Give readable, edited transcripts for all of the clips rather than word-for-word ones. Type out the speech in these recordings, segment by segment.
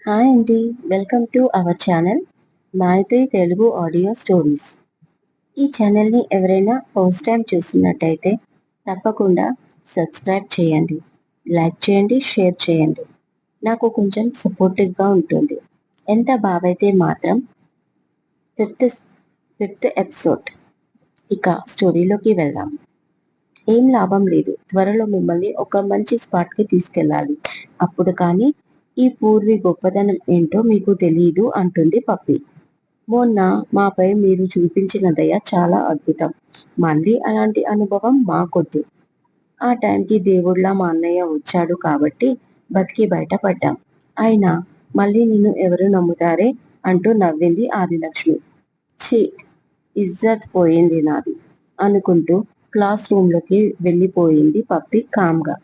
Hi అండి. Welcome to our channel Maitri Telugu audio stories. ఈ ఛానల్ని ఎవరైనా ఫస్ట్ టైం చూస్తున్నట్టయితే తప్పకుండా సబ్స్క్రైబ్ చేయండి, లైక్ చేయండి, షేర్ చేయండి. నాకు కొంచెం సపోర్టివ్గా ఉంటుంది. ఎంత బాగైతే మాత్రం ఫిఫ్త్ ఫిఫ్త్ ఎపిసోడ్. ఇక స్టోరీలోకి వెళ్దాం. ఏం లాభం లేదు, త్వరలో మిమ్మల్ని ఒక మంచి స్పాట్కి తీసుకెళ్ళాలి. అప్పుడు కానీ ఈ పూర్వి గొప్పతనం ఏంటో మీకు తెలీదు అంటుంది పప్పి. మొన్న మాపై మీరు చూపించిన దయ చాలా అద్భుతం. మళ్ళీ అలాంటి అనుభవం మాకొద్దు. ఆ టైంకి దేవుడిలా మా అన్నయ్య వచ్చాడు కాబట్టి బతికి బయటపడ్డాం. అయినా మళ్ళీ నిన్ను ఎవరు నమ్ముతారే అంటూ నవ్వింది ఆదిలక్ష్మి. ఛీ, ఇజ్జత్ పోయింది నాది అనుకుంటూ క్లాస్ రూమ్లోకి వెళ్ళిపోయింది పప్పి కామ్గా.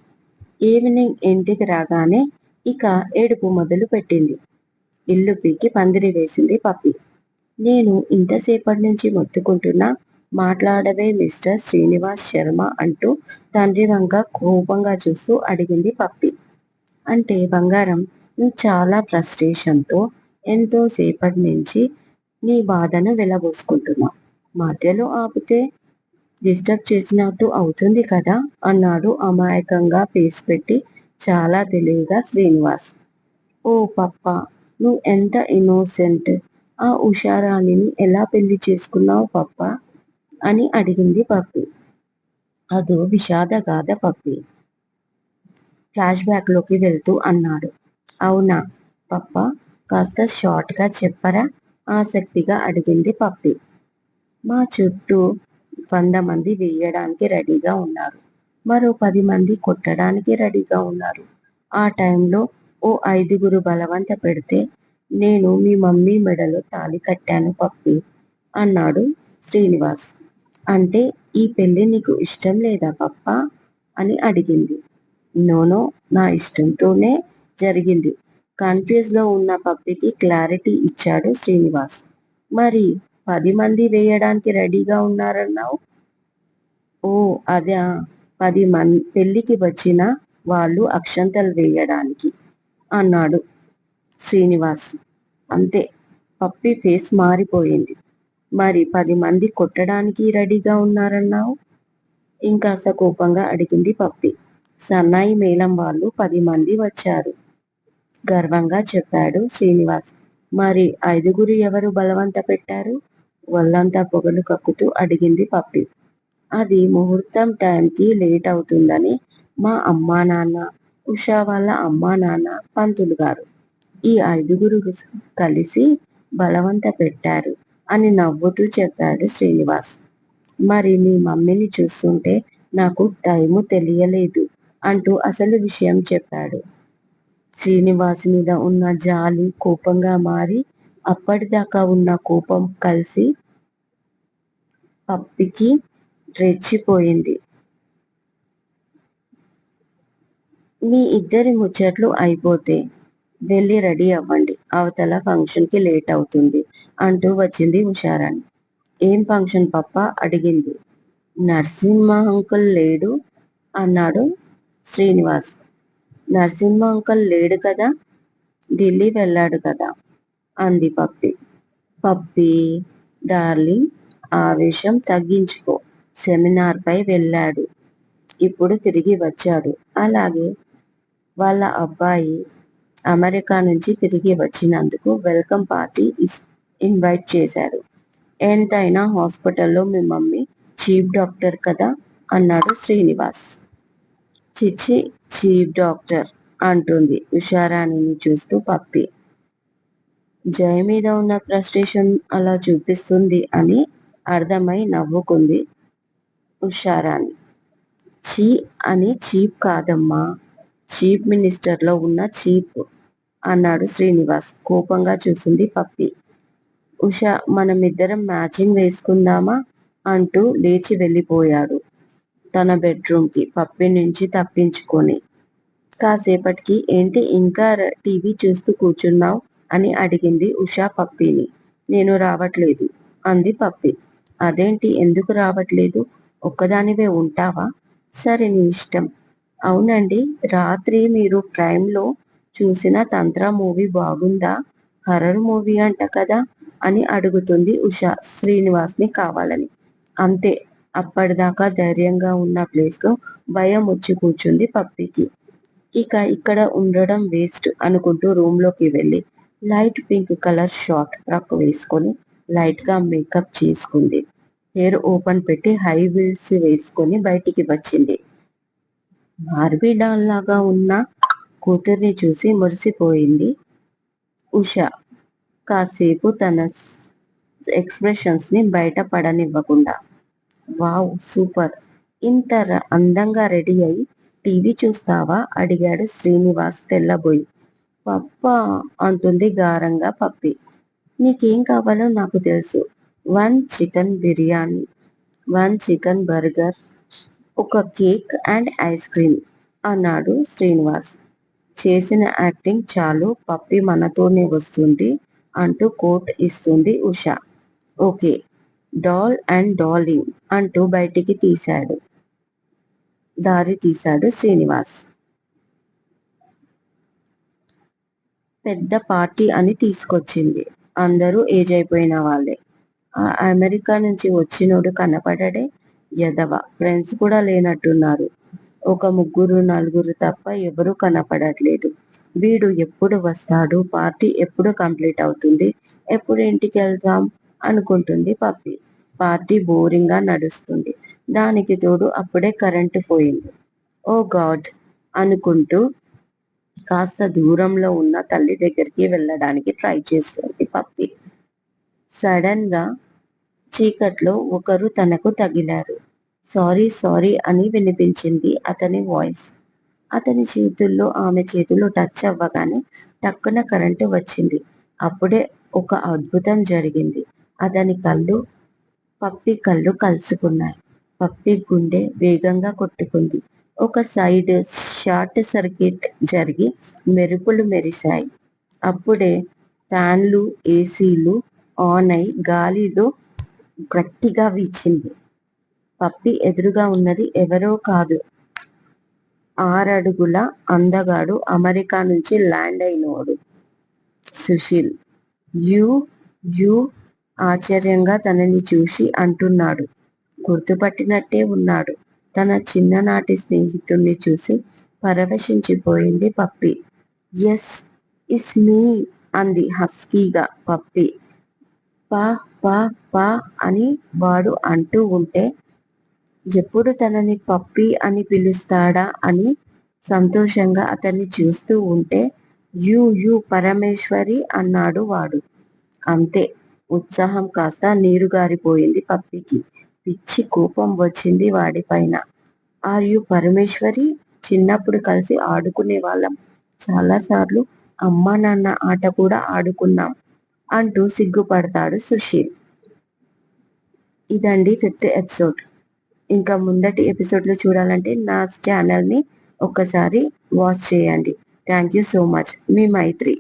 ఈవినింగ్ ఇంటికి రాగానే ఇక ఏడుపు మొదలు పెట్టింది. ఇల్లు పీకి పందిరి వేసింది పప్పి. నేను ఇంతసేపటి నుంచి మొత్తుకుంటున్నా, మాట్లాడవే మిస్టర్ శ్రీనివాస్ శర్మ అంటూ తండ్రి వంక కోపంగా చూస్తూ అడిగింది పప్పి. అంటే బంగారం, నువ్వు చాలా ఫ్రస్ట్రేషన్తో ఎంతో సేపటి నుంచి నీ బాధను వెలబోసుకుంటున్నావు. మధ్యలో ఆపితే డిస్టర్బ్ చేసినట్టు అవుతుంది కదా అన్నాడు అమాయకంగా ఫేస్ పెట్టి చాలా తెలివిగా శ్రీనివాస్. ఓ పప్ప, నువ్వు ఎంత ఇన్నోసెంట్. ఆ ఉషారాణిని ఎలా పెళ్లి చేసుకున్నావు పప్ప అని అడిగింది పప్పి. అదో విషాదగాథ పప్పి. ఫ్లాష్ బ్యాక్ లోకి వెళ్తూ అన్నాడు. అవునా పప్ప, కాస్త షార్ట్ గా చెప్పరా ఆసక్తిగా అడిగింది పప్పి. మా చుట్టూ 100 మంది వేయడానికి రెడీగా ఉన్నారు. మరో 10 మంది కొట్టడానికి రెడీగా ఉన్నారు. ఆ టైంలో ఓ 5గురు బలవంత పెడితే నేను మీ మమ్మీ మెడలో తాళి కట్టాను పప్పి అన్నాడు శ్రీనివాస్. అంటే ఈ పెళ్లి నీకు ఇష్టం లేదా పప్పా అని అడిగింది. నోనో, నా ఇష్టంతోనే జరిగింది. కన్ఫ్యూజ్ లో ఉన్న పప్పికి క్లారిటీ ఇచ్చాడు శ్రీనివాస్. మరి 10 మంది వేయడానికి రెడీగా ఉన్నారన్నావు. ఓ అదా, 10 మంది పెళ్లికి వచ్చిన వాళ్ళు అక్షంతలు వేయడానికి అన్నాడు శ్రీనివాస్. అంతే, పప్పి ఫేస్ మారిపోయింది. మరి 10 మంది కొట్టడానికి రెడీగా ఉన్నారన్నావు ఇంకాస్త కోపంగా అడిగింది పప్పి. సన్నాయి మేళం వాళ్ళు 10 మంది వచ్చారు గర్వంగా చెప్పాడు శ్రీనివాస్. మరి 5గురు ఎవరు బలవంత పెట్టారు ఒళ్ళంతా పొగలు కక్కుతూ అడిగింది పప్పి. అది ముహూర్తం టైంకి లేట్ అవుతుందని మా అమ్మా నాన్న, ఉషా వాళ్ళ అమ్మా నాన్న, పంతులు గారు ఈ 5గురు కలిసి బలవంత పెట్టారు అని నవ్వుతూ చెప్పాడు శ్రీనివాస్. మరి మీ మమ్మీని చూస్తుంటే నాకు టైము తెలియలేదు అంటూ అసలు విషయం చెప్పాడు. శ్రీనివాస్ మీద ఉన్న జాలి కోపంగా మారి అప్పటిదాకా ఉన్న కోపం కలిసి పప్పికి రెచ్చిపోయింది. మీ ఇద్దరి ముచ్చట్లు అయిపోతే వెళ్ళి రెడీ అవ్వండి, అవతల ఫంక్షన్కి లేట్ అవుతుంది అంటూ వచ్చింది ఉషారాణి. ఏం ఫంక్షన్ పప్ప అడిగింది. నరసింహ అంకుల్ లేడు అన్నాడు శ్రీనివాస్. నరసింహ అంకుల్ లేడు కదా, ఢిల్లీ వెళ్ళాడు కదా అంది పప్పి. పప్పి డార్లింగ్, ఆవేశం తగ్గించుకో. సెమినార్ పై వెళ్ళాడు, ఇప్పుడు తిరిగి వచ్చాడు. అలాగే వాళ్ళ అబ్బాయి అమెరికా నుంచి తిరిగి వచ్చినందుకు వెల్కమ్ పార్టీ ఇన్వైట్ చేశారు. ఎంతైనా హాస్పిటల్లో మీ మమ్మీ చీఫ్ డాక్టర్ కదా అన్నాడు శ్రీనివాస్. చిచి, చీఫ్ డాక్టర్ అంటుంది ఉషారాణిని చూస్తూ పప్పి. జయ మీద ఉన్న ఫ్రస్ట్రేషన్ అలా చూపిస్తుంది అని అర్థమై నవ్వుకుంది ఉషారాణి. చీ అని చీప్ కాదమ్మా, చీఫ్ మినిస్టర్లో ఉన్న చీఫ్ అన్నాడు శ్రీనివాస్. కోపంగా చూసింది పప్పి. ఉష, మనమిద్దరం మ్యాచింగ్ వేసుకుందామా అంటూ లేచి వెళ్ళిపోయాడు తన బెడ్రూమ్కి పప్పి నుంచి తప్పించుకొని. కాసేపటికి ఏంటి ఇంకా టీవీ చూస్తూ కూర్చున్నావు అని అడిగింది ఉషా పప్పిని. నేను రావట్లేదు అంది పప్పి. అదేంటి, ఎందుకు రావట్లేదు, ఒక్కదానివే ఉంటావా. సరే నీ ఇష్టం. అవునండి, రాత్రి మీరు ప్రైమ్లో చూసిన తంత్ర మూవీ బాగుందా? హర్రర్ మూవీ అంట కదా అని అడుగుతుంది ఉష శ్రీనివాస్ని కావాలని. అంతే, అప్పటిదాకా ధైర్యంగా ఉన్న ప్లేస్లో భయం వచ్చి కూర్చుంది పప్పికి. ఇక ఇక్కడ ఉండడం వేస్ట్ అనుకుంటూ రూమ్లోకి వెళ్ళి light pink colour short frock వేసుకొని లైట్గా మేకప్ చేసుకుంది. హెయిర్ ఓపెన్ పెట్టి హై హీల్స్ వేసుకొని బయటికి వచ్చింది. బార్బీ డాల్ లాగా ఉన్న కూతుర్ని చూసి మురిసిపోయింది ఉష. కాసేపు తన ఎక్స్ప్రెషన్స్ ని బయట పడనివ్వకుండా. వావ్ సూపర్, ఇంత అందంగా రెడీ అయి టీవీ చూస్తావా అడిగాడు శ్రీనివాస్ తెల్లబోయి. పప్పా అంటుంది గారంగా పప్పి. నీకేం కావాలో నాకు తెలుసు. 1 చికెన్ బిర్యానీ, 1 చికెన్ బర్గర్, ఒక కేక్ అండ్ ఐస్ క్రీమ్ అన్నాడు శ్రీనివాస్. చేసిన యాక్టింగ్ చాలు, పప్పి మనతోనే వస్తుంది అంటూ కోట్ ఇస్తుంది Usha. Okay doll and darling అంటూ బయటికి దారి తీశాడు శ్రీనివాస్. పెద్ద పార్టీ అని తీసుకొచ్చింది. అందరూ ఏజ్ అయిపోయిన వాళ్ళే. ఆ అమెరికా నుంచి వచ్చినోడు కనపడడే, ఎదవ. ఫ్రెండ్స్ కూడా లేనట్టున్నారు. ఒక ముగ్గురు నలుగురు తప్ప ఎవరూ కనపడట్లేదు. వీడు ఎప్పుడు వస్తాడు, పార్టీ ఎప్పుడు కంప్లీట్ అవుతుంది, ఎప్పుడు ఇంటికి వెళ్తాం అనుకుంటుంది పప్పి. పార్టీ బోరింగ్ గా నడుస్తుంది. దానికి తోడు అప్పుడే కరెంటు పోయింది. ఓ గాడ్ అనుకుంటూ కాస్త దూరంలో ఉన్న తల్లి దగ్గరికి వెళ్ళడానికి ట్రై చేస్తుంది పప్పి. సడన్ గా చీకట్లో ఒకరు తనకు తగిలారు. సారీ సారీ అని వినిపించింది అతని వాయిస్. అతని చేతుల్లో ఆమె చేతులు టచ్ అవ్వగానే టక్కున కరెంటు వచ్చింది. అప్పుడే ఒక అద్భుతం జరిగింది. అతని కళ్ళు పప్పి కళ్ళు కలుసుకున్నాయి. పప్పి గుండె వేగంగా కొట్టుకుంది. ఒక సైడ్ షార్ట్ సర్క్యూట్ జరిగి మెరుపులు మెరిశాయి. అప్పుడే ఫ్యాన్లు ఏసీలు ఆన్ అయి గాలిలో గట్టిగా వీచింది. పప్పి ఎదురుగా ఉన్నది ఎవరో కాదు, 6 అడుగుల అందగాడు, అమెరికా నుంచి ల్యాండ్ అయినోడు సుశీల్. యూ యూ ఆశ్చర్యంగా తనని చూసి అంటున్నాడు. గుర్తుపట్టినట్టే ఉన్నాడు. తన చిన్ననాటి స్నేహితుణ్ణి చూసి పరవశించిపోయింది పప్పి. ఎస్ ఇస్ మీ అంది హస్కీగా పప్పి. పా పా పా అని వాడు అంటూ ఉంటే ఎప్పుడు తనని పప్పి అని పిలుస్తాడా అని సంతోషంగా అతన్ని చూస్తూ ఉంటే యూ యూ పరమేశ్వరి అన్నాడు వాడు. అంతే, ఉత్సాహం కాస్త నీరుగారిపోయింది పప్పికి. పిచ్చి కోపం వచ్చింది వాడిపైన. Are you Parameshwari? చిన్నప్పుడు కలిసి ఆడుకునే వాళ్ళం. చాలాసార్లు అమ్మా నాన్న ఆట కూడా ఆడుకున్నాం అంటూ సిగ్గుపడతాడు సుశీల్. ఇదండి 5th ఎపిసోడ్. ఇంకా ముందటి ఎపిసోడ్లు చూడాలంటే నా ఛానల్ని ఒక్కసారి వాచ్ చేయండి. Thank you so much. మీ మైత్రి.